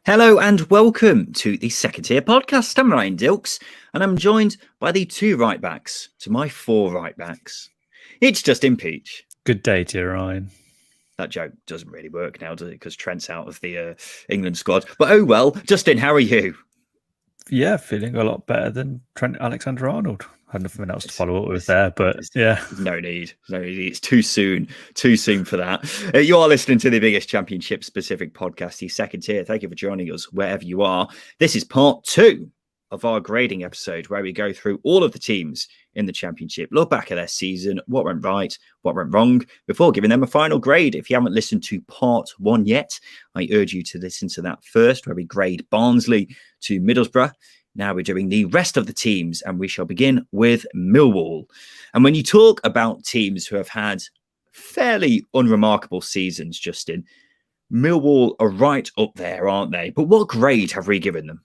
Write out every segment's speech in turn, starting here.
Hello and welcome to the Second Tier Podcast. I'm Ryan Dilks and I'm joined by the two right backs to my four right backs. It's Justin Peach. Good day to you, Ryan. That joke doesn't really work now, does it? Because Trent's out of the England squad. But oh well. Justin, how are you? Yeah, feeling a lot better than Trent Alexander-Arnold. Had nothing else to follow up with there, but yeah. No need. It's too soon for that. You are listening to the biggest championship-specific podcast, the Second Tier. Thank you for joining us wherever you are. This is part 2 of our grading episode where we go through all of the teams in the championship, look back at their season, what went right, what went wrong, before giving them a final grade. If you haven't listened to part 1 yet, I urge you to listen to that first, where we grade Barnsley to Middlesbrough. Now we're doing the rest of the teams, and we shall begin with Millwall. And when you talk about teams who have had fairly unremarkable seasons, Justin, Millwall are right up there, aren't they? But what grade have we given them?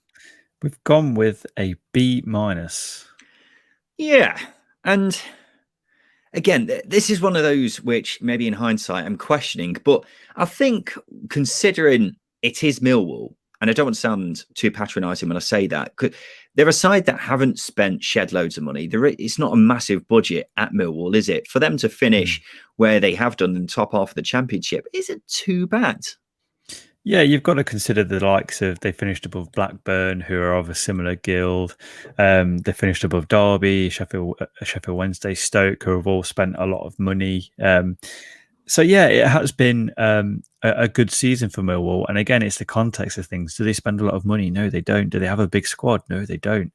We've gone with a B-. Yeah. And again, this is one of those which maybe in hindsight I'm questioning, but I think considering it is Millwall, and I don't want to sound too patronising when I say that, they're a side that haven't shed loads of money. It's not a massive budget at Millwall, is it? For them to finish where they have done in the top half of the championship isn't too bad. Yeah, you've got to consider the likes of, they finished above Blackburn, who are of a similar guild. They finished above Derby, Sheffield Wednesday, Stoke, who have all spent a lot of money. So yeah, it has been a good season for Millwall. And again, it's the context of things. Do they spend a lot of money? No, they don't. Do they have a big squad? No, they don't.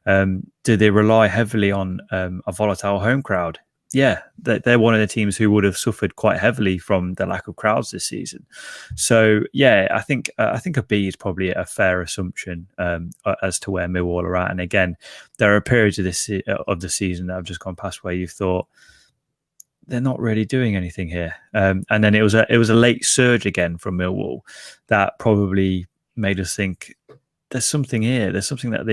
Do they rely heavily on a volatile home crowd? Yeah, they're one of the teams who would have suffered quite heavily from the lack of crowds this season. So yeah, I think a B is probably a fair assumption as to where Millwall are at. And again, there are periods of the season that have just gone past where you've thought they're not really doing anything here. And then it was a late surge again from Millwall that probably made us think there's something here. There's something that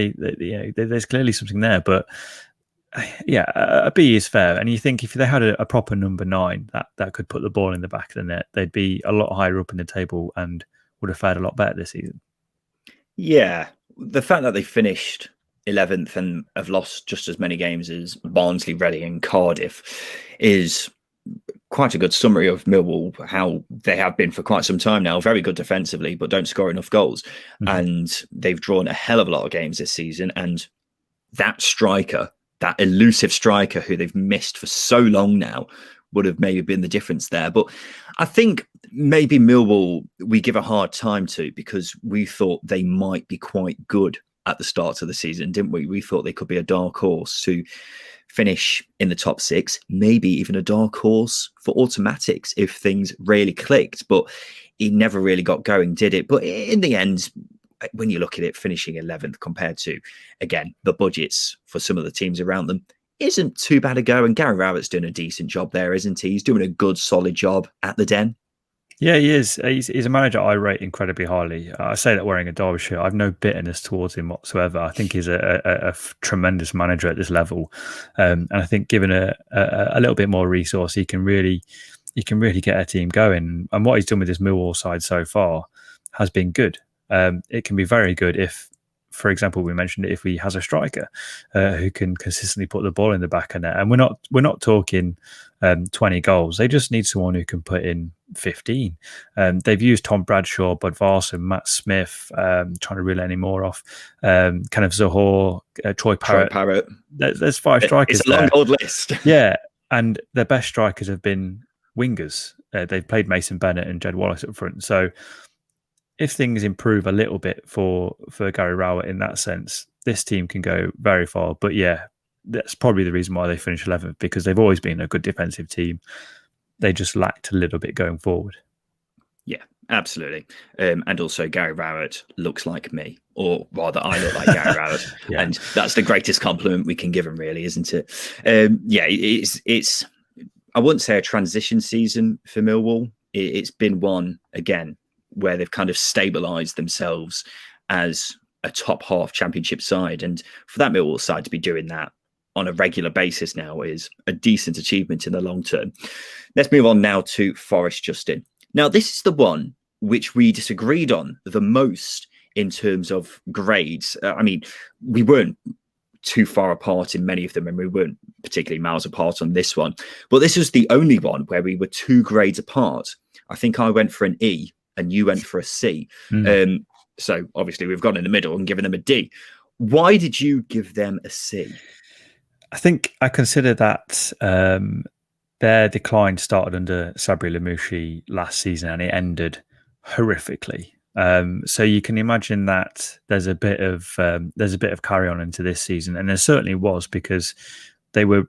there's clearly something there, but. Yeah, a B is fair. And you think if they had a proper number 9 that could put the ball in the back of the net, they'd be a lot higher up in the table and would have fared a lot better this season. Yeah, the fact that they finished 11th and have lost just as many games as Barnsley, Reading and Cardiff is quite a good summary of Millwall, how they have been for quite some time now. Very good defensively, but don't score enough goals. Mm-hmm. And they've drawn a hell of a lot of games this season. And that striker, that elusive striker who they've missed for so long now, would have maybe been the difference there. But I think maybe Millwall we give a hard time to because we thought they might be quite good at the start of the season, didn't we? We thought they could be a dark horse to finish in the top 6, maybe even a dark horse for automatics if things really clicked. But it never really got going, did it? But in the end, when you look at it, finishing 11th compared to, again, the budgets for some of the teams around them, isn't too bad a go. And Gary Rowett's doing a decent job there, isn't he? He's doing a good, solid job at the Den. Yeah, he is. He's a manager I rate incredibly highly. I say that wearing a Derby shirt. I have no bitterness towards him whatsoever. I think he's a tremendous manager at this level. And I think given a little bit more resource, he can really get a team going. And what he's done with this Millwall side so far has been good. It can be very good if, for example, we mentioned it, if he has a striker who can consistently put the ball in the back of net. And we're not talking 20 goals. They just need someone who can put in 15. They've used Tom Bradshaw, Bud Varson, Matt Smith, trying to reel any more off. Kenneth Zohore, Troy Parrott. There's 5 strikers. It's a long old list. Yeah, and their best strikers have been wingers. They've played Mason Bennett and Jed Wallace up front. So if things improve a little bit for Gary Rowett in that sense, this team can go very far. But yeah, that's probably the reason why they finished 11th, because they've always been a good defensive team. They just lacked a little bit going forward. Yeah, absolutely. And also Gary Rowett looks like me, or rather I look like Gary Rowett. Yeah. And that's the greatest compliment we can give him, really, isn't it? Yeah, it's I wouldn't say a transition season for Millwall. It's been one, again, where they've kind of stabilised themselves as a top half championship side. And for that Millwall side to be doing that on a regular basis now is a decent achievement in the long term. Let's move on now to Forest, Justin. Now, this is the one which we disagreed on the most in terms of grades. I mean, we weren't too far apart in many of them, and we weren't particularly miles apart on this one. But this was the only one where we were 2 grades apart. I think I went for an E and you went for a C. So obviously we've gone in the middle and given them a D. Why did you give them a C? I think I consider that their decline started under Sabri Lamouchi last season and it ended horrifically. So you can imagine that there's a bit of carry on into this season, and there certainly was, because they were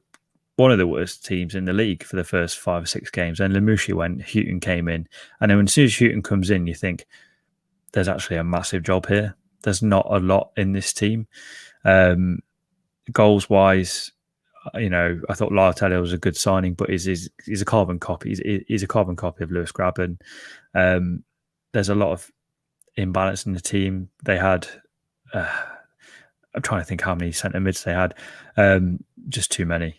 one of the worst teams in the league for the first 5 or 6 games. And Lamouchi went, Houghton came in, and then as soon as Houghton comes in, you think there's actually a massive job here. There's not a lot in this team. Goals wise, I thought Lyle Taylor was a good signing, but he's a carbon copy. He's a carbon copy of Lewis Grabban. There's a lot of imbalance in the team. They had, I'm trying to think how many centre mids they had. Just too many,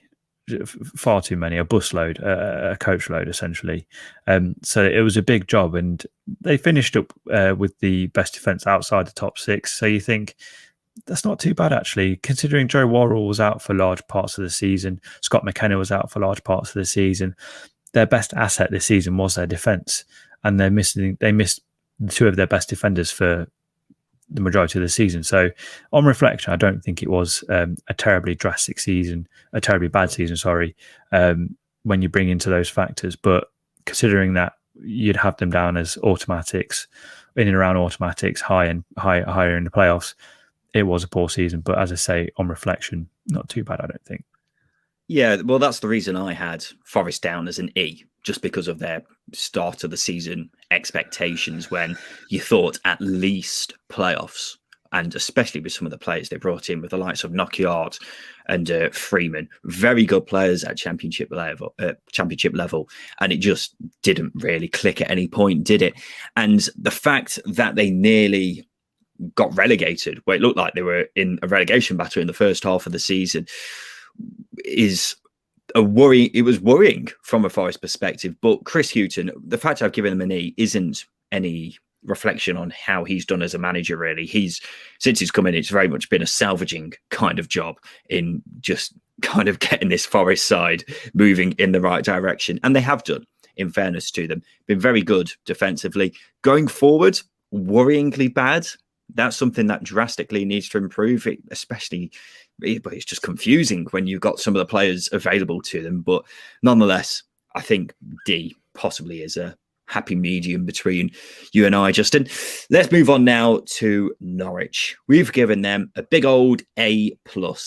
far too many. A bus load, a coach load, essentially. So it was a big job, and they finished up with the best defence outside the top 6. So you think, that's not too bad, actually, considering Joe Worrell was out for large parts of the season. Scott McKenna was out for large parts of the season. Their best asset this season was their defence, and they missed 2 of their best defenders for the majority of the season. So on reflection, I don't think it was a terribly bad season, when you bring into those factors. But considering that you'd have them down as automatics, in and around automatics, higher in the playoffs, it was a poor season. But as I say, on reflection, not too bad, I don't think. Yeah, well, that's the reason I had Forest down as an E, just because of their start of the season expectations, when you thought at least playoffs, and especially with some of the players they brought in, with the likes of Knockyard and Freeman, very good players at championship level, and it just didn't really click at any point, did it? And the fact that they nearly got relegated, where it looked like they were in a relegation battle in the first half of the season, is a worry. It was worrying from a Forest perspective. But Chris Hughton, the fact I've given him an E isn't any reflection on how he's done as a manager, really. Since he's come in, it's very much been a salvaging kind of job in just kind of getting this Forest side moving in the right direction. And they have done, in fairness to them, been very good defensively. Going forward, worryingly bad. That's something that drastically needs to improve, especially, but it's just confusing when you've got some of the players available to them. But nonetheless, I think D possibly is a happy medium between you and I, Justin. Let's move on now to Norwich. We've given them a big old A+.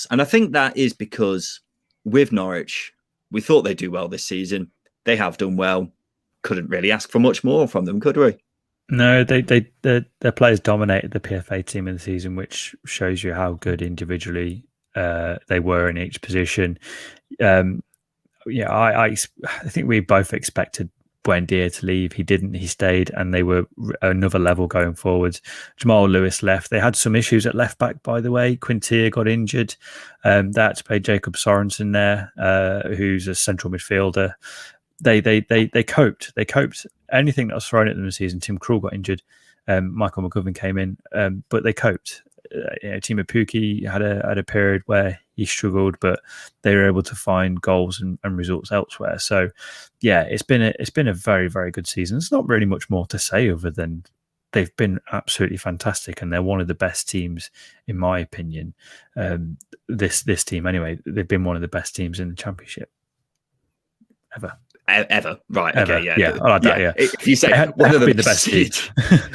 And I think that is because with Norwich, we thought they'd do well this season. They have done well. Couldn't really ask for much more from them, could we? No, their players dominated the PFA team in the season, which shows you how good individually they were in each position. I think we both expected Buendia to leave. He didn't. He stayed, and they were another level going forwards. Jamal Lewis left. They had some issues at left back, by the way. Quintier got injured. They had to play Jacob Sorensen there, who's a central midfielder. They coped. They coped. Anything that was thrown at them this season. Tim Krul got injured. Michael McGovern came in, but they coped. Timo Pukki had a period where he struggled, but they were able to find goals and results elsewhere. So, yeah, it's been a very, very good season. There's not really much more to say other than they've been absolutely fantastic, and they're one of the best teams, in my opinion. This team, anyway, they've been one of the best teams in the Championship ever. Right. Ever. Okay. Yeah. I like that. Yeah. If you say one of the best teams.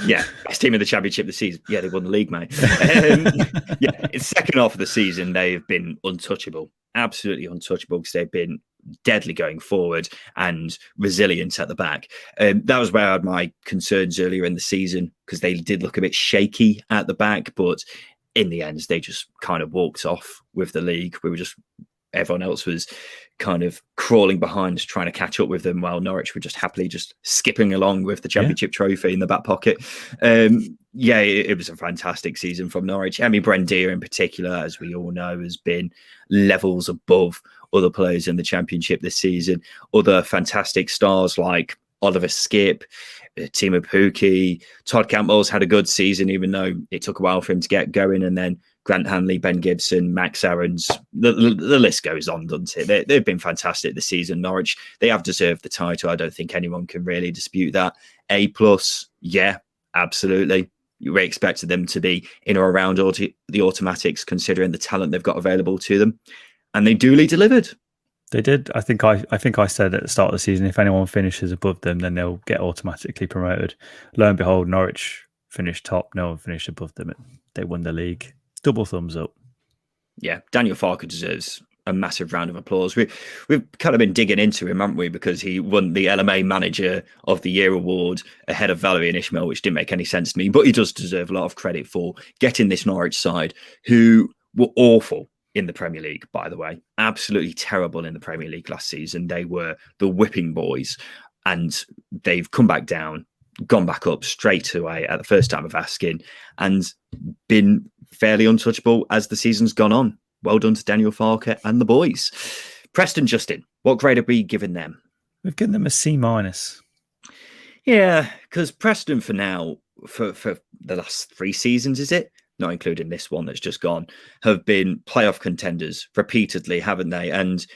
Yeah. Best team in the Championship this season. Yeah. They won the league, mate. Yeah. In second half of the season, they've been untouchable. Absolutely untouchable, because they've been deadly going forward and resilient at the back. That was where I had my concerns earlier in the season, because they did look a bit shaky at the back, but in the end, they just kind of walked off with the league. Everyone else was kind of crawling behind, trying to catch up with them, while Norwich were just happily just skipping along with the Championship trophy in the back pocket. It was a fantastic season from Norwich. Emi Buendia in particular, as we all know, has been levels above other players in the Championship this season. Other fantastic stars like Oliver Skipp, Timo Pukki, Todd Campbell's had a good season, even though it took a while for him to get going. And then Grant Hanley, Ben Gibson, Max Aarons, the list goes on, doesn't it? They've been fantastic this season. Norwich, they have deserved the title. I don't think anyone can really dispute that. A+, yeah, absolutely. We expected them to be in or around the automatics, considering the talent they've got available to them. And they duly delivered. They did. I think I said at the start of the season, if anyone finishes above them, then they'll get automatically promoted. Lo and behold, Norwich finished top. No one finished above them. They won the league. Double thumbs up. Yeah, Daniel Farke deserves a massive round of applause. We've kind of been digging into him, haven't we? Because he won the LMA Manager of the Year award ahead of Valérien Ismaël, which didn't make any sense to me. But he does deserve a lot of credit for getting this Norwich side, who were awful in the Premier League, by the way. Absolutely terrible in the Premier League last season. They were the whipping boys, and they've come back down, gone back up straight away at the first time of asking, and been fairly untouchable as the season's gone on. Well done to Daniel Farke and the boys. Preston, Justin, what grade have we given them? We've given them a C-. Yeah, because Preston for now, for the last 3 seasons, is it? Not including this one that's just gone, have been playoff contenders repeatedly, haven't they? And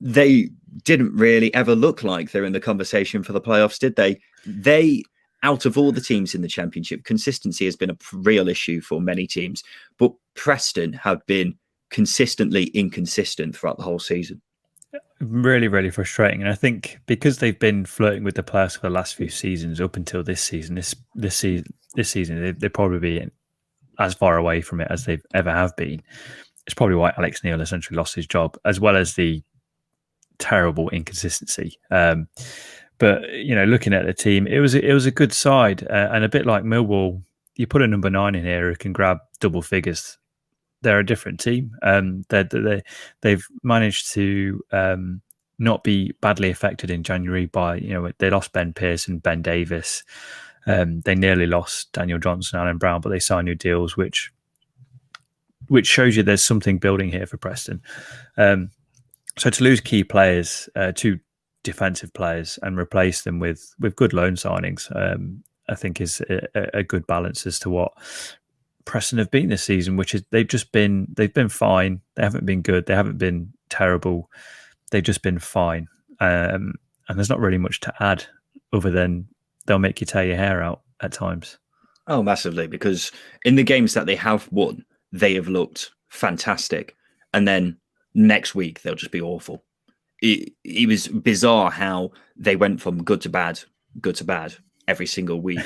they didn't really ever look like they're in the conversation for the playoffs, did they? Out of all the teams in the Championship, consistency has been a real issue for many teams, but Preston have been consistently inconsistent throughout the whole season. Really, really frustrating. And I think because they've been flirting with the playoffs for the last few seasons up until this season, this season, they'll probably be as far away from it as they've ever have been. It's probably why Alex Neil essentially lost his job, as well as the terrible inconsistency. But looking at the team, it was a good side, and a bit like Millwall, you put a number 9 in here who can grab double figures. They're a different team. They've managed to not be badly affected in January by they lost Ben Pearson, Ben Davis. They nearly lost Daniel Johnson, Alan Brown, but they signed new deals, which shows you there's something building here for Preston. So to lose key players, 2 defensive players, and replace them with good loan signings, I think is a good balance as to what Preston have been this season, which is they've been fine. They haven't been good. They haven't been terrible. They've just been fine. And there's not really much to add other than they'll make you tear your hair out at times. Oh, massively, because in the games that they have won, they have looked fantastic. And then next week, they'll just be awful. It was bizarre how they went from good to bad every single week.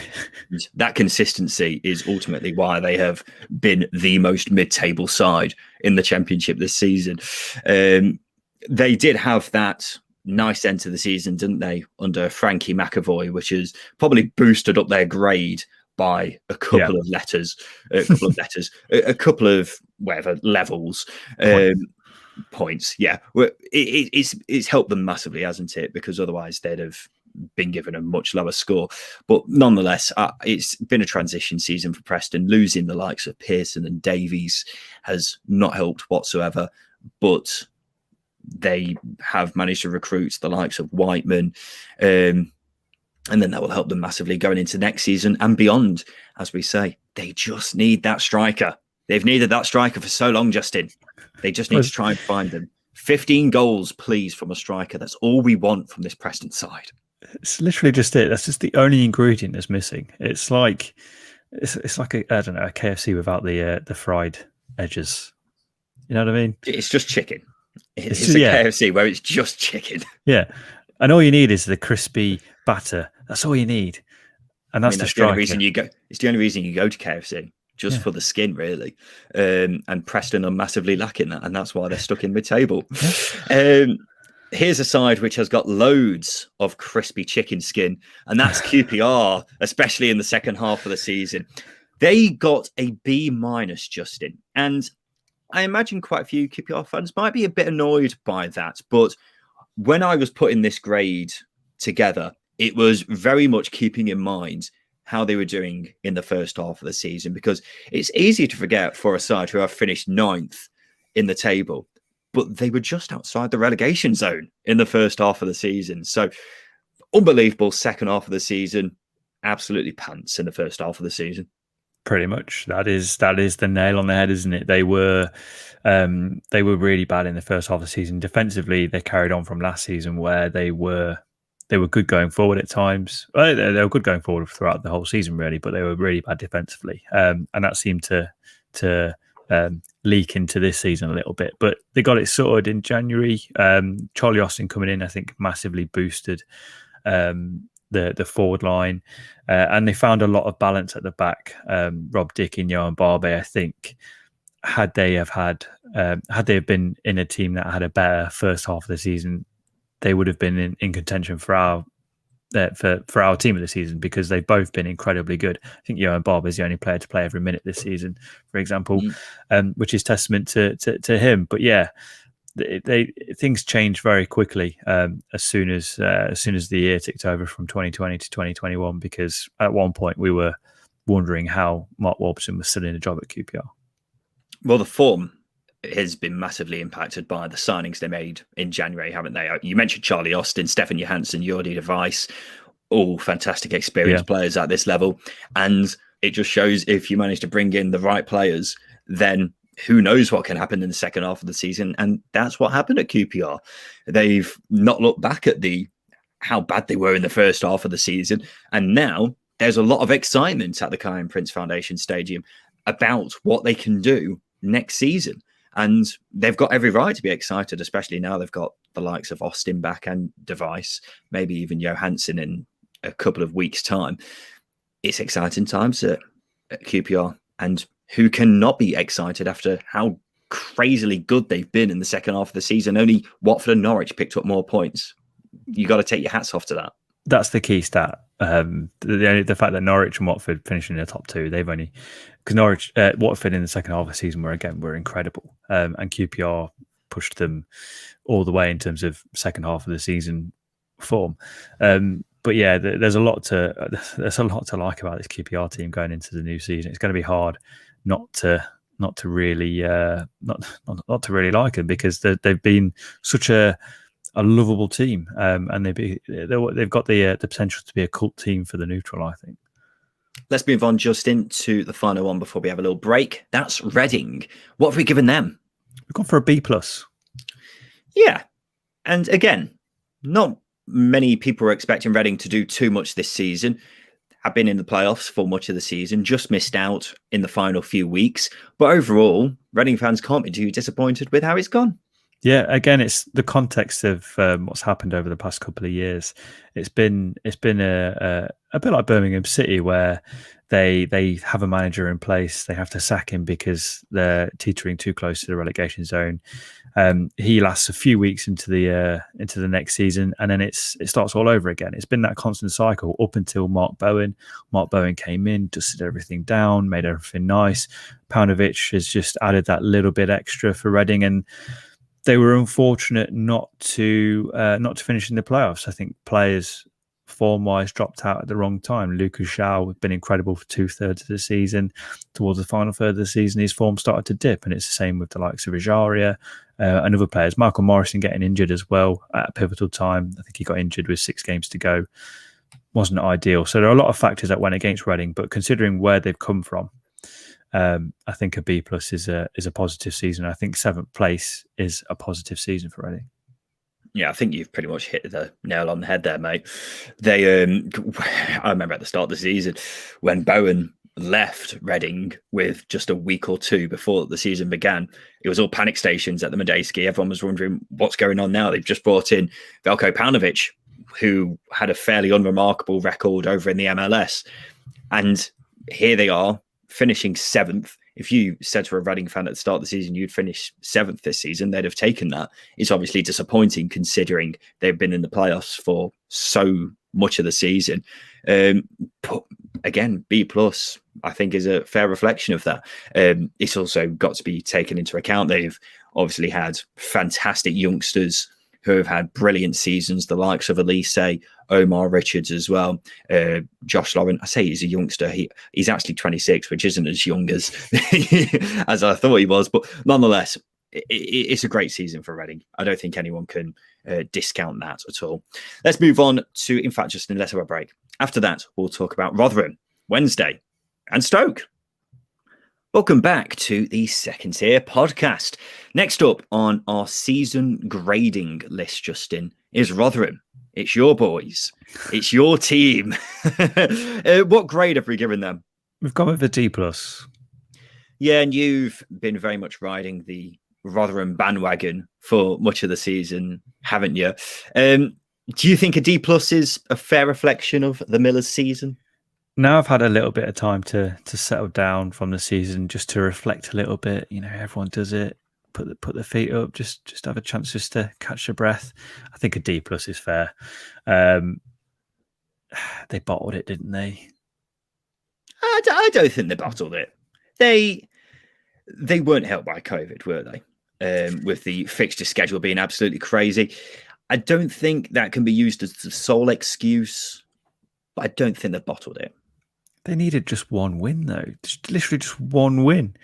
That consistency is ultimately why they have been the most mid-table side in the Championship this season. They did have that nice end to the season, didn't they, under Frankie McAvoy, which has probably boosted up their grade by a couple of letters, a couple of whatever levels. Points. Yeah, it's helped them massively, hasn't it? Because otherwise they'd have been given a much lower score. But nonetheless, it's been a transition season for Preston. Losing the likes of Pearson and Davies has not helped whatsoever, but they have managed to recruit the likes of Whiteman, and then that will help them massively going into next season and beyond. As we say, they just need that striker. They've needed that striker for so long, Justin. They just need to try and find them. 15 goals, please, from a striker. That's all we want from this Preston side. It's literally just it. That's just the only ingredient that's missing. It's like a KFC without the fried edges. You know what I mean? It's just chicken. It's a KFC where it's just chicken. Yeah, and all you need is the crispy batter. That's all you need, and that's the only reason you go. It's the only reason you go to KFC. Just for the skin, really. And Preston are massively lacking that, and that's why they're stuck in mid-table. Here's a side which has got loads of crispy chicken skin, and that's QPR, especially in the second half of the season. They got a B-, Justin, and I imagine quite a few QPR fans might be a bit annoyed by that, but when I was putting this grade together, it was very much keeping in mind how they were doing in the first half of the season, because it's easy to forget for a side who have finished 9th in the table, but they were just outside the relegation zone in the first half of the season. So unbelievable second half of the season. absolutely pants in the first half of the season. Pretty much, that is the nail on the head, isn't it? They were really bad in the first half of the season. Defensively, they carried on from last season where they were good going forward at times. Well, they were good going forward throughout the whole season, really, but they were really bad defensively, and that seemed to leak into this season a little bit. But they got it sorted in January. Charlie Austin coming in, I think, massively boosted the forward line, and they found a lot of balance at the back. Rob Dick and Johan Barbe, I think, had they have been in a team that had a better first half of the season, they would have been in contention for our team of the season, because they've both been incredibly good. I think Johan Barbe is the only player to play every minute this season, for example, which is testament to him. But yeah, things changed very quickly as soon as the year ticked over from 2020 to 2021, because at one point we were wondering how Mark Warburton was still in a job at QPR. Well, the form has been massively impacted by the signings they made in January, haven't they? You mentioned Charlie Austin, Stefan Johansson, Jordi de Vries, all fantastic experienced players at this level. And it just shows if you manage to bring in the right players, then who knows what can happen in the second half of the season. And that's what happened at QPR. They've not looked back at how bad they were in the first half of the season. And now there's a lot of excitement at the Kyan Prince Foundation Stadium about what they can do next season. And they've got every right to be excited, especially now they've got the likes of Austin back and Device, maybe even Johansson in a couple of weeks' time. It's exciting times at QPR. And who cannot be excited after how crazily good they've been in the second half of the season? Only Watford and Norwich picked up more points. You got to take your hats off to that. That's the key stat. The fact that Norwich and Watford finishing in the top two, they've only, because Watford in the second half of the season were incredible, and QPR pushed them all the way in terms of second half of the season form. But yeah, there's a lot to like about this QPR team going into the new season. It's going to be hard not to really like them, because they've been such a lovable team, and they've got the potential to be a cult team for the neutral, I think. Let's move on, Justin, to the final one before we have a little break. That's Reading. What have we given them? We've gone for a B+. Yeah. And again, not many people were expecting Reading to do too much this season. Have been in the playoffs for much of the season, just missed out in the final few weeks. But overall, Reading fans can't be too disappointed with how it's gone. Yeah, again, it's the context of what's happened over the past couple of years. It's been a bit like Birmingham City, where they have a manager in place, they have to sack him because they're teetering too close to the relegation zone. He lasts a few weeks into the next season, and then it starts all over again. It's been that constant cycle up until Mark Bowen. Mark Bowen came in, dusted everything down, made everything nice. Paunovic has just added that little bit extra for Reading, and they were unfortunate not to finish in the playoffs. I think players form-wise dropped out at the wrong time. Lucas Shaw has been incredible for 2/3 of the season. Towards the final third of the season, his form started to dip, and it's the same with the likes of Rajaria and other players. Michael Morrison getting injured as well at a pivotal time. I think he got injured with 6 games to go. Wasn't ideal. So there are a lot of factors that went against Reading, but considering where they've come from, I think a B+ is a positive season. I think 7th place is a positive season for Reading. Yeah, I think you've pretty much hit the nail on the head there, mate. They, I remember at the start of the season when Bowen left Reading with just a week or two before the season began, it was all panic stations at the Medeski. Everyone was wondering what's going on now. They've just brought in Veljko Paunovic, who had a fairly unremarkable record over in the MLS. And here they are, finishing 7th. If you said to a Reading fan at the start of the season you'd finish 7th this season, they'd have taken that. It's obviously disappointing considering they've been in the playoffs for so much of the season. But again, B+, I think, is a fair reflection of that. It's also got to be taken into account. They've obviously had fantastic youngsters who have had brilliant seasons, the likes of Elise, Omar Richards as well. Josh Lauren, I say he's a youngster. He's actually 26, which isn't as young as as I thought he was. But nonetheless, it's a great season for Reading. I don't think anyone can discount that at all. Let's move on to, in fact, just unless we're break. After that, we'll talk about Rotherham, Wednesday, and Stoke. Welcome back to the Second Tier podcast. Next up on our season grading list, Justin, is Rotherham. It's your boys. It's your team. What grade have we given them? We've gone with a D+. Yeah, and you've been very much riding the Rotherham bandwagon for much of the season, haven't you? Do you think a D+ is a fair reflection of the Millers' season? Now I've had a little bit of time to settle down from the season, just to reflect a little bit. You know, everyone does it. Put the feet up, just have a chance just to catch your breath. I think a D+ is fair. They bottled it, didn't they? I don't think they bottled it. They weren't helped by COVID, were they? With the fixture schedule being absolutely crazy. I don't think that can be used as the sole excuse, but I don't think they bottled it. They needed just one win, though. Literally just one win.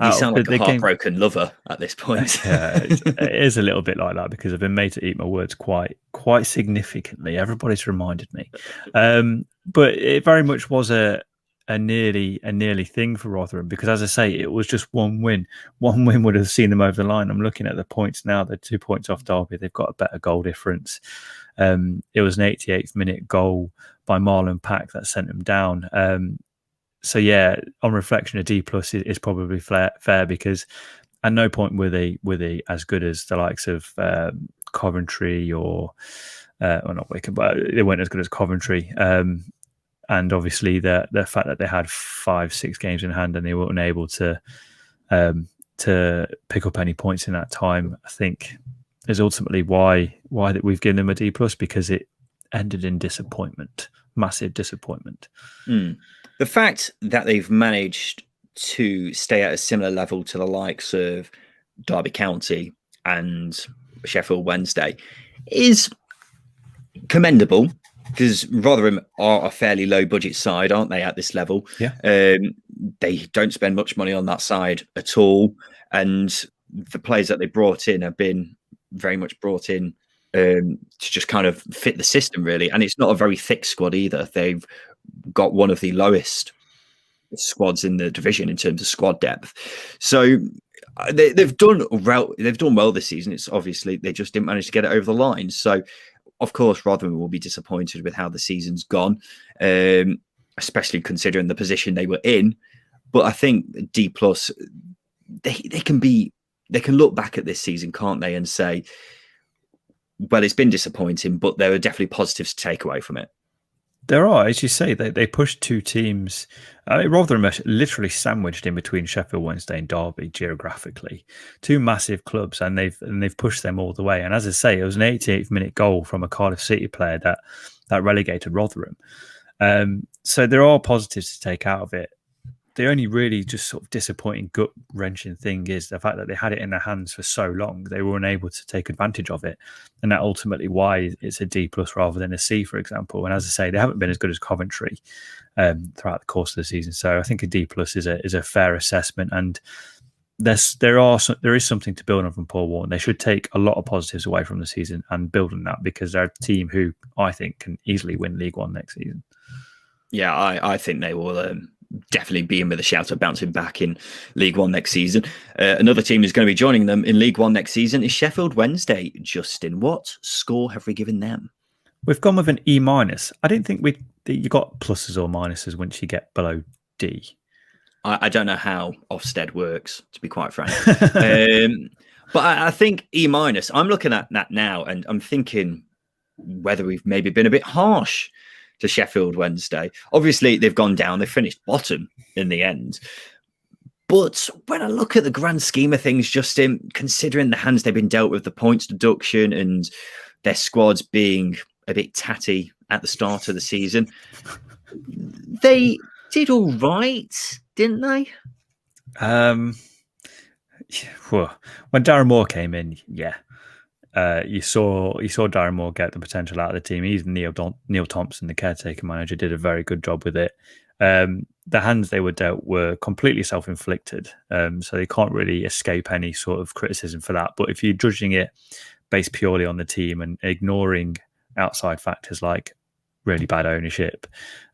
You sound like a heartbroken lover at this point. Yeah, it is a little bit like that, because I've been made to eat my words quite significantly. Everybody's reminded me. But it very much was a nearly thing for Rotherham, because, as I say, it was just one win. One win would have seen them over the line. I'm looking at the points now. They're 2 points off Derby. They've got a better goal difference. It was an 88th minute goal by Marlon Pack that sent them down. So yeah, on reflection, a D+ is probably fair, because at no point were they as good as the likes of Coventry or not Wycombe, but they weren't as good as Coventry. And obviously the fact that they had 5-6 games in hand and they weren't able to pick up any points in that time, I think is ultimately why that we've given them a D+, because it ended in disappointment, massive disappointment. The fact that they've managed to stay at a similar level to the likes of Derby County and Sheffield Wednesday is commendable, because Rotherham are a fairly low budget side, aren't they, at this level? Yeah. They don't spend much money on that side at all. And the players that they brought in have been very much brought in to just kind of fit the system, really. And it's not a very thick squad either. They've got one of the lowest squads in the division in terms of squad depth. So they've done well this season. It's obviously they just didn't manage to get it over the line. So of course Rotherham will be disappointed with how the season's gone, especially considering the position they were in. But I think D+, they can look back at this season, can't they, and say, well, it's been disappointing, but there are definitely positives to take away from it. There are, as you say, they pushed two teams. Rotherham are literally sandwiched in between Sheffield Wednesday and Derby geographically, two massive clubs, and they've pushed them all the way. And as I say, it was an 88th minute goal from a Cardiff City player that relegated Rotherham. So there are positives to take out of it. The only really just sort of disappointing, gut-wrenching thing is the fact that they had it in their hands for so long, they were unable to take advantage of it. And that ultimately why it's a D+ rather than a C, for example. And as I say, they haven't been as good as Coventry throughout the course of the season. So I think a D+ is a fair assessment. And there is something to build on from Paul Warren. They should take a lot of positives away from the season and build on that, because they're a team who I think can easily win League One next season. Yeah, I think they will definitely be in with a shout of bouncing back in League One next season. Another team who's going to be joining them in League One next season is Sheffield Wednesday. Justin, what score have we given them? We've gone with an E-. I didn't think you got pluses or minuses once you get below D. I don't know how Ofsted works, to be quite frank. But I think E-. I'm looking at that now and I'm thinking whether we've maybe been a bit harsh to Sheffield Wednesday. Obviously, they've gone down. They finished bottom in the end. But when I look at the grand scheme of things, Justin, considering the hands they've been dealt with, the points deduction and their squads being a bit tatty at the start of the season, they did all right, didn't they? When Darren Moore came in, yeah. You saw Darren Moore get the potential out of the team. Even Neil Thompson, the caretaker manager, did a very good job with it. The hands they were dealt were completely self-inflicted, so they can't really escape any sort of criticism for that. But if you're judging it based purely on the team and ignoring outside factors like really bad ownership,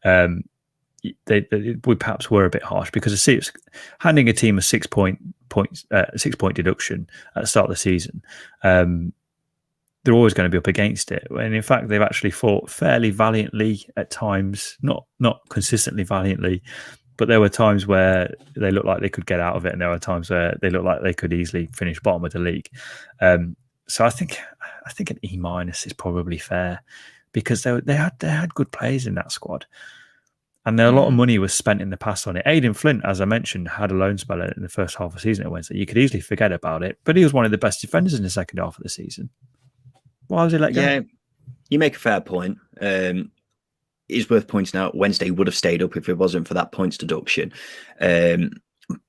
we perhaps were a bit harsh, because it's handing a team a 6-point deduction at the start of the season. They're always going to be up against it, and in fact, they've actually fought fairly valiantly at times, not consistently valiantly, but there were times where they looked like they could get out of it, and there were times where they looked like they could easily finish bottom of the league. So I think an E- is probably fair, because they had good players in that squad. And a lot of money was spent in the past on it. Aidan Flint, as I mentioned, had a loan spell in the first half of the season at Wednesday. You could easily forget about it, but he was one of the best defenders in the second half of the season. Why was he let go? Yeah, you make a fair point. It's worth pointing out Wednesday would have stayed up if it wasn't for that points deduction.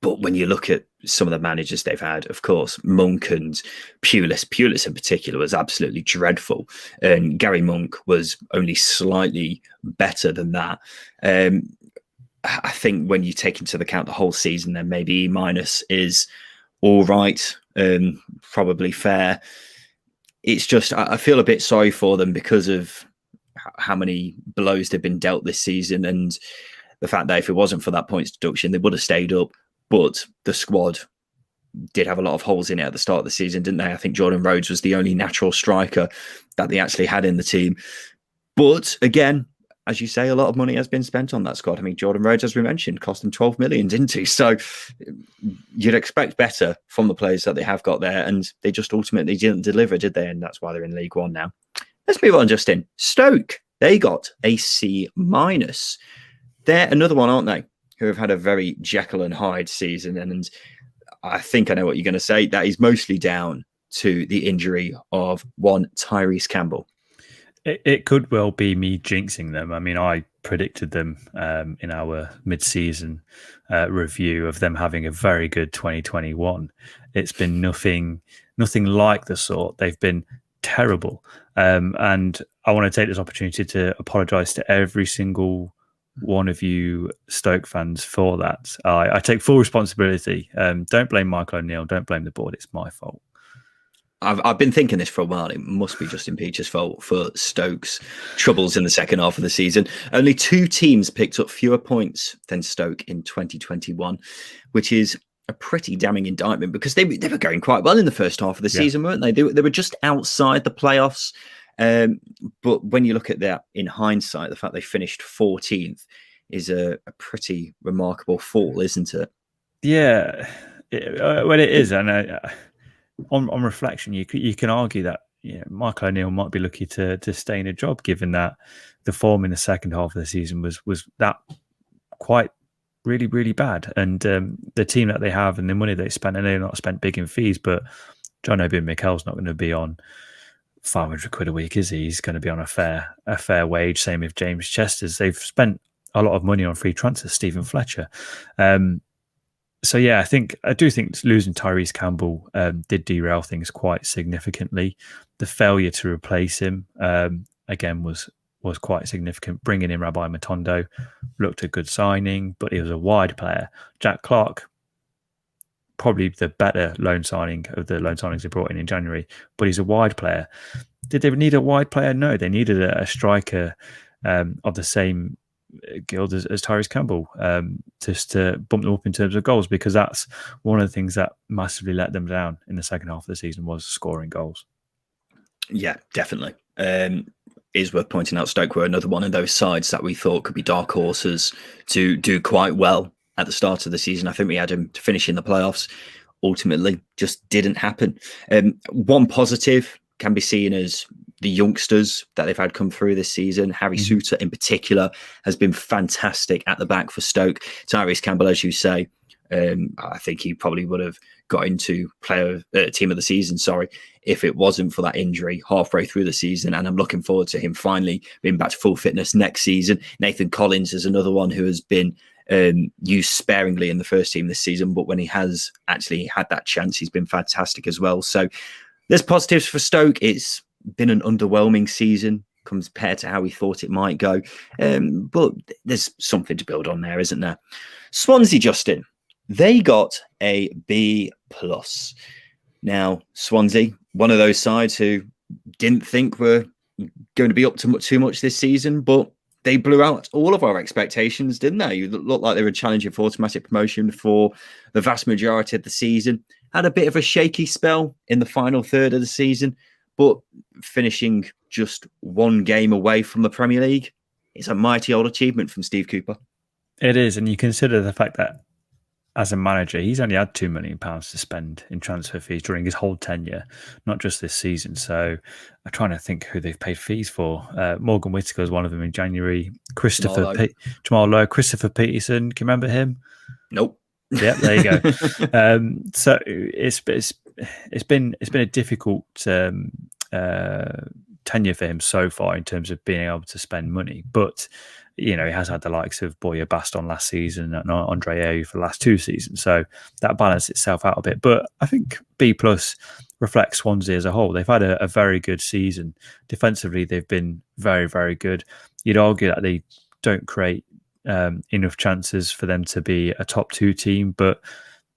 But when you look at some of the managers they've had, of course, Monk and Pulis in particular was absolutely dreadful. And Gary Monk was only slightly better than that. I think when you take into account the whole season, then maybe E- is all right, probably fair. It's just, I feel a bit sorry for them because of how many blows they've been dealt this season, and the fact that if it wasn't for that points deduction, they would have stayed up. But the squad did have a lot of holes in it at the start of the season, didn't they? I think Jordan Rhodes was the only natural striker that they actually had in the team. But again, as you say, a lot of money has been spent on that squad. I mean, Jordan Rhodes, as we mentioned, cost them 12 million, didn't he? So you'd expect better from the players that they have got there, and they just ultimately didn't deliver, did they? And that's why they're in League One now. Let's move on, Justin. Stoke, they got a C-. They're another one, aren't they, who have had a very Jekyll and Hyde season. And I think I know what you're going to say. That is mostly down to the injury of one Tyrese Campbell. It could well be me jinxing them. I mean, I predicted them in our mid-season review of them having a very good 2021. It's been nothing like the sort. They've been terrible. And I want to take this opportunity to apologise to every single one of you Stoke fans for that. I take full responsibility. Don't blame Michael O'Neill. Don't blame the board. It's my fault. I've been thinking this for a while. It must be Justin Peach's fault for Stoke's troubles in the second half of the season. Only 2 teams picked up fewer points than Stoke in 2021, which is a pretty damning indictment, because they were going quite well in the first half of the season, weren't they? They were just outside the playoffs. But when you look at that in hindsight, the fact they finished 14th is a pretty remarkable fall, isn't it? Yeah, well, it is. And on reflection, you can argue that Michael O'Neill might be lucky to stay in a job, given that the form in the second half of the season was that quite really, really bad. And the team that they have and the money they spent, and they're not spent big in fees, but John Obi Mikel's not going to be on 500 quid a week, is he? He's going to be on a fair wage. Same with James Chesters. They've spent a lot of money on free transfers. Stephen Fletcher. So yeah, I do think losing Tyrese Campbell did derail things quite significantly. The failure to replace him again was quite significant. Bringing in Rabbi Matondo looked a good signing, but he was a wide player. Jack Clark, probably the better loan signing of the loan signings they brought in January, but he's a wide player. Did they need a wide player? No, they needed a striker of the same guild as Tyrese Campbell, just to bump them up in terms of goals, because that's one of the things that massively let them down in the second half of the season, was scoring goals. Yeah, definitely. Is worth pointing out Stoke were another one of those sides that we thought could be dark horses to do quite well at the start of the season. I think we had him to finish in the playoffs. Ultimately, just didn't happen. One positive can be seen as the youngsters that they've had come through this season. Harry Souttar in particular has been fantastic at the back for Stoke. Tyrese Campbell, as you say, I think he probably would have got into team of the season, if it wasn't for that injury halfway through the season. And I'm looking forward to him finally being back to full fitness next season. Nathan Collins is another one who has been used sparingly in the first team this season, but when he has actually had that chance, he's been fantastic as well. So there's positives for Stoke. It's been an underwhelming season compared to how we thought it might go. But there's something to build on there, isn't there? Swansea, Justin, they got a B+. Now, Swansea, one of those sides who didn't think were going to be up to too much this season, but they blew out all of our expectations, didn't they? You looked like they were challenging for automatic promotion for the vast majority of the season. Had a bit of a shaky spell in the final third of the season, but finishing just one game away from the Premier League is a mighty old achievement from Steve Cooper. It is, and you consider the fact that as a manager, he's only had £2 million to spend in transfer fees during his whole tenure, not just this season. So I'm trying to think who they've paid fees for. Morgan Whittaker is one of them in January. Jamal Lowe, Christopher Peterson. Can you remember him? Nope. Yeah, there you go. So it's been a difficult tenure for him so far in terms of being able to spend money, but he has had the likes of Boya Baston last season and Andre Ayew for the last 2 seasons, so that balanced itself out a bit. But I think B+ reflects Swansea as a whole. They've had a very good season. Defensively, they've been very, very good. You'd argue that they don't create enough chances for them to be a top 2 team, but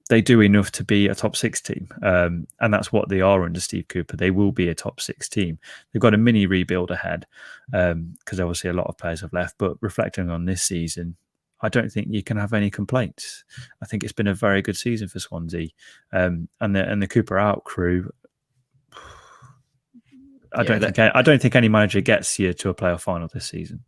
they do enough to be a top 6 team. And that's what they are under Steve Cooper. They will be a top 6 team. They've got a mini rebuild ahead because obviously a lot of players have left. But reflecting on this season, I don't think you can have any complaints. I think it's been a very good season for Swansea. And the Cooper out crew, I don't think any manager gets you to a playoff final this season.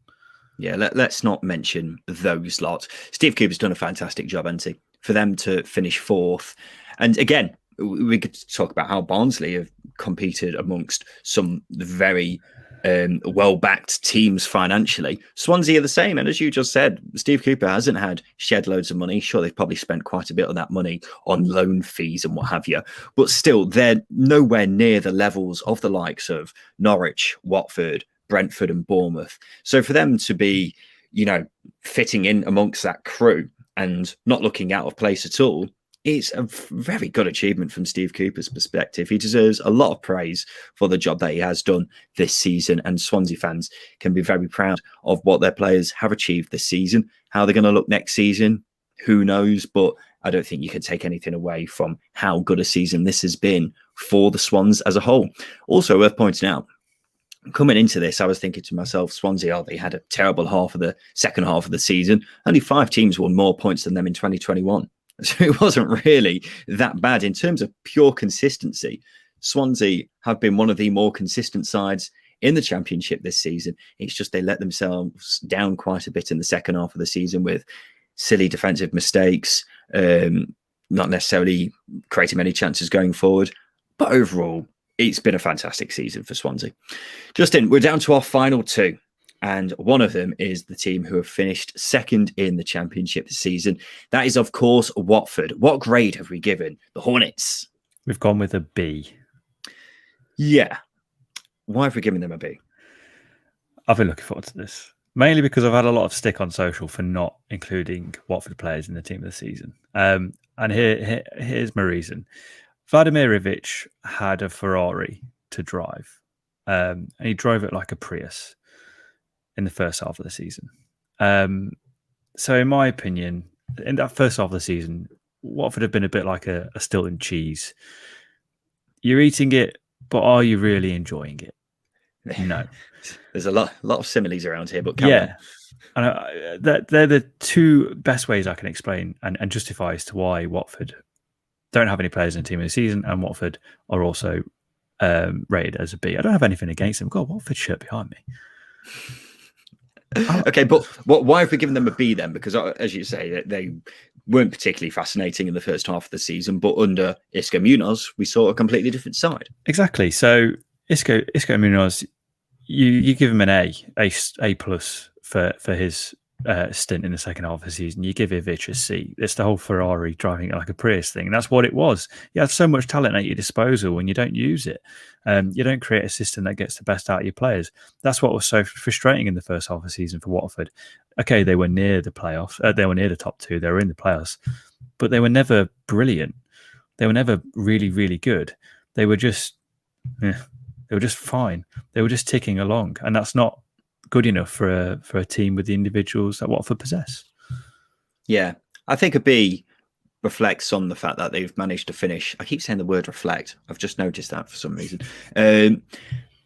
Yeah, let's not mention those lot. Steve Cooper's done a fantastic job, hasn't he? For them to finish 4th. And again, we could talk about how Barnsley have competed amongst some very well-backed teams financially. Swansea are the same. And as you just said, Steve Cooper hasn't had shed loads of money. Sure, they've probably spent quite a bit of that money on loan fees and what have you. But still, they're nowhere near the levels of the likes of Norwich, Watford, Brentford and Bournemouth. So for them to be, fitting in amongst that crew and not looking out of place at all, it's a very good achievement from Steve Cooper's perspective. He deserves a lot of praise for the job that he has done this season, and Swansea fans can be very proud of what their players have achieved this season. How they're going to look next season, who knows? But I don't think you can take anything away from how good a season this has been for the Swans as a whole. Also worth pointing out, coming into this, I was thinking to myself, Swansea, they had a terrible second half of the season. Only 5 teams won more points than them in 2021. So it wasn't really that bad. In terms of pure consistency, Swansea have been one of the more consistent sides in the Championship this season. It's just they let themselves down quite a bit in the second half of the season with silly defensive mistakes, not necessarily creating many chances going forward. But overall, it's been a fantastic season for Swansea. Justin, we're down to our final 2. And one of them is the team who have finished second in the Championship this season. That is, of course, Watford. What grade have we given the Hornets? We've gone with a B. Yeah. Why have we given them a B? I've been looking forward to this. Mainly because I've had a lot of stick on social for not including Watford players in the team of the season. And here's my reason. Vladimirovic had a Ferrari to drive. And he drove it like a Prius in the first half of the season. So in my opinion, in that first half of the season, Watford have been a bit like a Stilton cheese. You're eating it, but are you really enjoying it? No. There's a lot of similes around here, but yeah. And they're the 2 best ways I can explain and justify as to why Watford don't have any players in the team of the season, and Watford are also rated as a B. I don't have anything against them. God, Watford shirt behind me. Okay, but why have we given them a B then? Because as you say, they weren't particularly fascinating in the first half of the season, but under Isco Munoz, we saw a completely different side. Exactly. So Isco Munoz, you give him an A plus for his stint in the second half of the season. You give Ivic a C. It's the whole Ferrari driving it like a Prius thing. And that's what it was. You have so much talent at your disposal when you don't use it. You don't create a system that gets the best out of your players. That's what was so frustrating in the first half of the season for Watford. Okay, they were near the playoffs. They were near the top 2. They were in the playoffs. But they were never brilliant. They were never really, really good. They were just... They were just fine. They were just ticking along, and that's not good enough for a team with the individuals that Watford possess. Yeah, I think a B reflects on the fact that they've managed to finish. I keep saying the word reflect. I've just noticed that for some reason.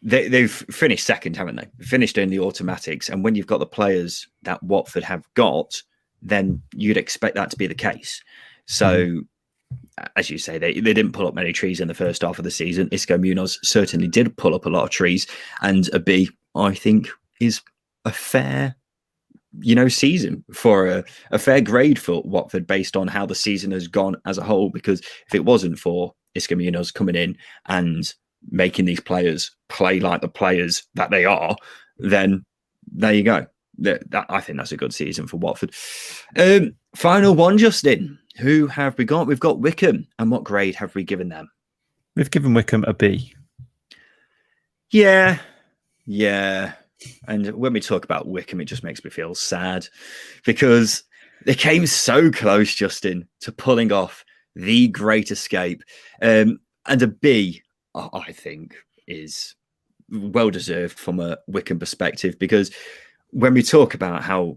They've finished second, haven't they? Finished in the automatics. And when you've got the players that Watford have got, then you'd expect that to be the case. So, as you say, they didn't pull up many trees in the first half of the season. Isco Munoz certainly did pull up a lot of trees. And a B, I think, is a fair season for a fair grade for Watford based on how the season has gone as a whole. Because if it wasn't for Isco Munoz coming in and making these players play like the players that they are, then there you go. I think that's a good season for Watford. Final one, Justin. Who have we got? We've got Wycombe. And what grade have we given them? We've given Wycombe a B. Yeah. And when we talk about Wycombe, it just makes me feel sad because they came so close, Justin, to pulling off the great escape. And a B, I think, is well-deserved from a Wycombe perspective, because when we talk about how,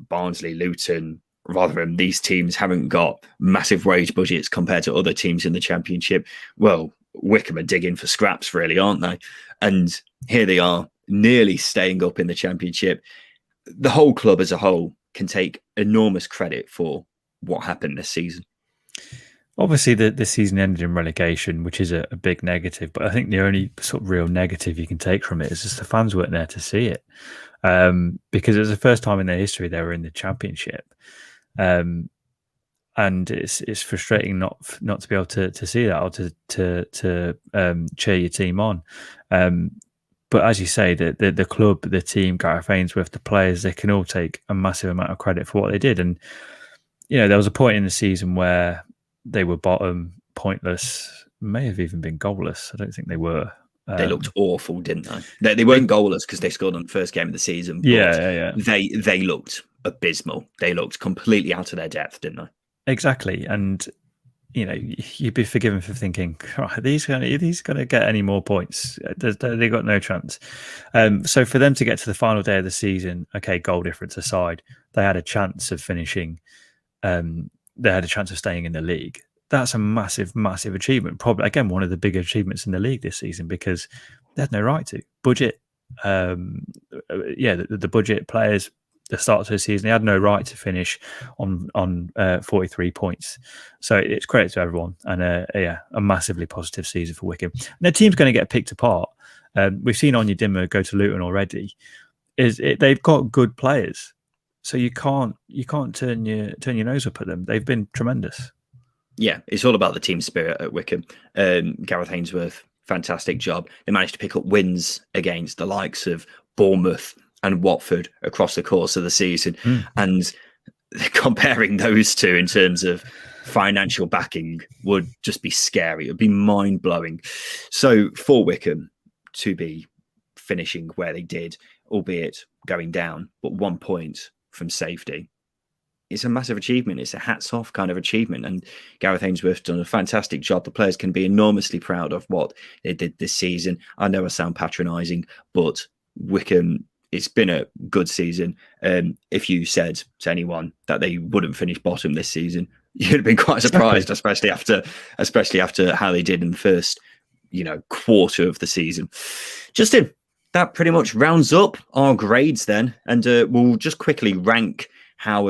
Barnsley, Luton, Rotherham, these teams haven't got massive wage budgets compared to other teams in the Championship, well, Wycombe are digging for scraps, really, aren't they? And here they are, nearly staying up in the Championship. The whole club as a whole can take enormous credit for what happened this season. Obviously, the season ended in relegation, which is a big negative. But I think the only sort of real negative you can take from it is just the fans weren't there to see it, because it was the first time in their history they were in the Championship, and it's frustrating not to be able to see that or to cheer your team on. But as you say, the club, the team, Gareth Ainsworth, the players, they can all take a massive amount of credit for what they did. And there was a point in the season where they were bottom, pointless, may have even been goalless. I don't think they were. They looked awful, didn't they? They weren't goalless because they scored on the first game of the season. But yeah. They looked abysmal. They looked completely out of their depth, didn't they? Exactly. And, you'd be forgiven for thinking, are these going to get any more points? They got no chance. So for them to get to the final day of the season, okay, goal difference aside, they had a chance of finishing. They had a chance of staying in the league. That's a massive, massive achievement. Probably, again, one of the bigger achievements in the league this season, because they had no right to. Budget, the budget players, the start of the season, they had no right to finish on 43 points. So it's credit to everyone, and a massively positive season for Wycombe. And their team's going to get picked apart. We've seen Onyedinma Dimmer go to Luton already. They've got good players. So you can't turn your nose up at them. They've been tremendous. Yeah, it's all about the team spirit at Wycombe. Gareth Ainsworth, fantastic job. They managed to pick up wins against the likes of Bournemouth and Watford across the course of the season. And comparing those two in terms of financial backing would just be scary. It would be mind-blowing. So for Wycombe to be finishing where they did, albeit going down, but 1 point from safety, it's a massive achievement. It's a hats off kind of achievement, and Gareth Ainsworth's done a fantastic job. The players can be enormously proud of what they did this season. I know I sound patronising, but Wycombe, it's been a good season. If you said to anyone that they wouldn't finish bottom this season, you'd have been quite surprised, especially after how they did in the first quarter of the season. Justin, that pretty much rounds up our grades then, and we'll just quickly rank how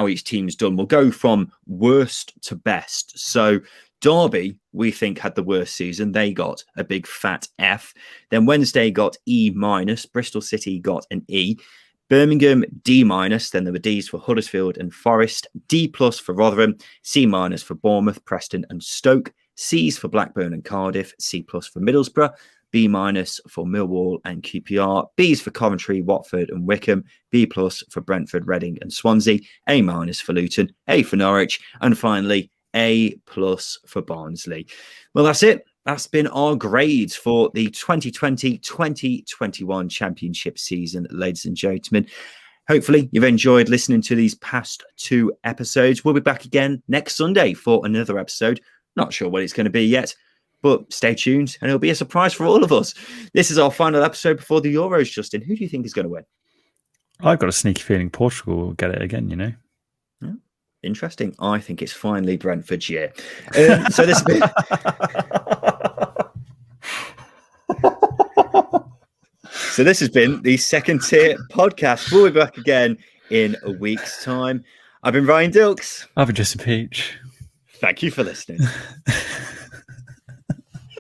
each team's done. We'll go from worst to best. So Derby, we think, had the worst season. They got a big fat F. Then Wednesday got E-. Bristol City got an E. Birmingham, D-. Then there were Ds for Huddersfield and Forest. D+ for Rotherham. C- for Bournemouth, Preston and Stoke. C's for Blackburn and Cardiff. C+ for Middlesbrough. B- for Millwall and QPR, B's for Coventry, Watford and Wycombe, B+ for Brentford, Reading and Swansea, A- for Luton, A for Norwich, and finally A+ for Barnsley. Well, that's it. That's been our grades for the 2020-2021 Championship season, ladies and gentlemen. Hopefully you've enjoyed listening to these past 2 episodes. We'll be back again next Sunday for another episode. Not sure what it's going to be yet. But stay tuned, and it'll be a surprise for all of us. This is our final episode before the Euros, Justin. Who do you think is going to win? I've got a sneaky feeling Portugal will get it again, you know. Yeah. Interesting. I think it's finally Brentford's year. So this has been... So this has been the Second Tier Podcast. We'll be back again in a week's time. I've been Ryan Dilks. I've been Justin Peach. Thank you for listening.